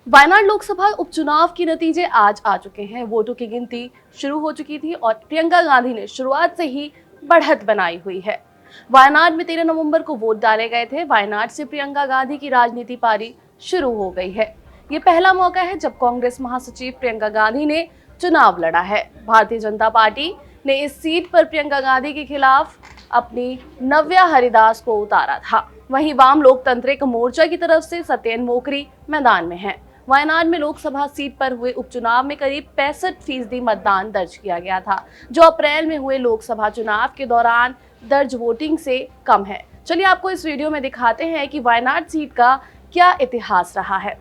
वायनाड लोकसभा उपचुनाव के नतीजे आज आ चुके हैं। वोटों की गिनती शुरू हो चुकी थी और प्रियंका गांधी ने शुरुआत से ही बढ़त बनाई हुई है। वायनाड में 13 नवंबर को वोट डाले गए थे। वायनाड से प्रियंका गांधी की राजनीति पारी शुरू हो गई है। ये पहला मौका है जब कांग्रेस महासचिव प्रियंका गांधी ने चुनाव लड़ा है। भारतीय जनता पार्टी ने इस सीट पर प्रियंका गांधी के खिलाफ अपनी नव्या हरिदास को उतारा था। वहीं वाम लोकतांत्रिक मोर्चा की तरफ से सत्येन मोकरी मैदान में है। वायनाड में लोकसभा सीट पर हुए उपचुनाव में करीब 65% मतदान दर्ज किया गया था, जो अप्रैल में हुए लोकसभा चुनाव के दौरान दर्ज वोटिंग से कम है। चलिए आपको इस वीडियो में दिखाते हैं कि वायनाड सीट का क्या इतिहास रहा है।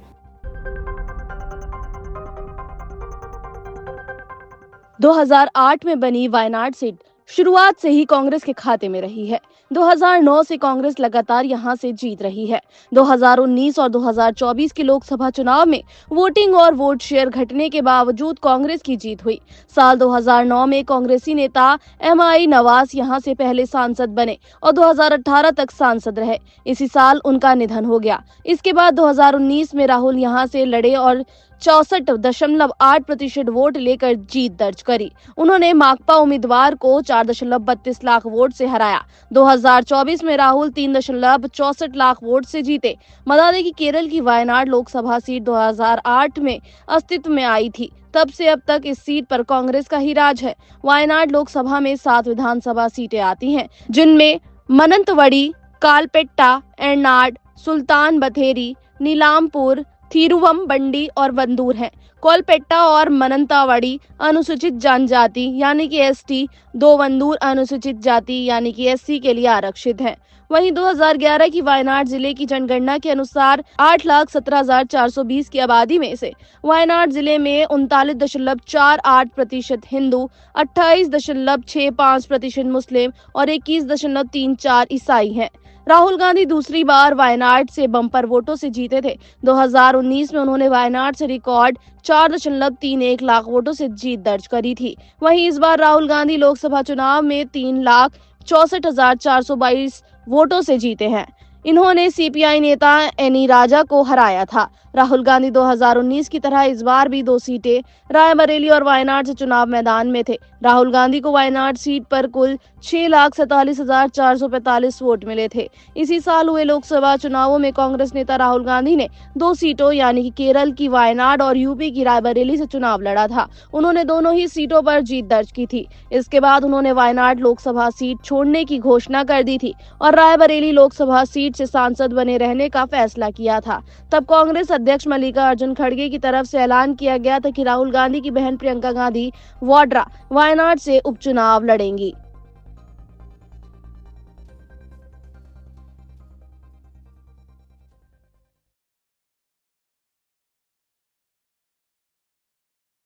2008 में बनी वायनाड सीट शुरुआत से ही कांग्रेस के खाते में रही है। 2009 से कांग्रेस लगातार यहां से जीत रही है। 2019 और 2024 के लोकसभा चुनाव में वोटिंग और वोट शेयर घटने के बावजूद कांग्रेस की जीत हुई। साल 2009 में कांग्रेसी नेता MI नवाज यहां से पहले सांसद बने और 2018 तक सांसद रहे। इसी साल उनका निधन हो गया। इसके बाद 2019 में राहुल यहां से लड़े और 64.8% वोट लेकर जीत दर्ज करी। उन्होंने माकपा उम्मीदवार को 4.32 लाख वोट से हराया। 2024 में राहुल 3.64 लाख वोट से जीते। बता दें कि केरल की वायनाड लोकसभा सीट 2008 में अस्तित्व में आई थी। तब से अब तक इस सीट पर कांग्रेस का ही राज है। वायनाड लोकसभा में 7 विधानसभा सीटें आती हैं, जिनमें मनंतवडी, कालपेट्टा, एर्नाड, सुल्तान बथेरी, नीलामपुर, थिरुवंबंडी और वंदूर हैं। कोलपेट्टा और मनंतावाड़ी अनुसूचित जनजाति यानी कि ST, 2 वंदूर अनुसूचित जाति यानी कि SC के लिए आरक्षित हैं। वहीं 2011 की वायनाड जिले की जनगणना के अनुसार 8,17,420 की आबादी में से वायनाड जिले में 39.48% हिंदू, 28.65% मुस्लिम और 21.34% ईसाई हैं। राहुल गांधी दूसरी बार वायनाड से बम्पर वोटों से जीते थे। 2019 में उन्होंने वायनाड से रिकॉर्ड 4.31 लाख वोटों से जीत दर्ज करी थी। वहीं इस बार राहुल गांधी लोकसभा चुनाव में 3,64,422 वोटों से जीते हैं। इन्होंने CPI नेता एनी राजा को हराया था। राहुल गांधी 2019 की तरह इस बार भी 2 सीटें रायबरेली और वायनाड से चुनाव मैदान में थे। राहुल गांधी को वायनाड सीट पर कुल 6,47,445 वोट मिले थे। इसी साल हुए लोकसभा चुनावों में कांग्रेस नेता राहुल गांधी ने 2 सीटों यानी कि केरल की वायनाड और यूपी की रायबरेली से चुनाव लड़ा था। उन्होंने दोनों ही सीटों पर जीत दर्ज की थी। इसके बाद उन्होंने वायनाड लोकसभा सीट छोड़ने की घोषणा कर दी थी और रायबरेली लोकसभा सीट से सांसद बने रहने का फैसला किया था। तब कांग्रेस अध्यक्ष मल्लिकार्जुन खड़गे की तरफ से ऐलान किया गया था कि राहुल गांधी की बहन प्रियंका गांधी वाड्रा वायनाड से उपचुनाव लड़ेंगी।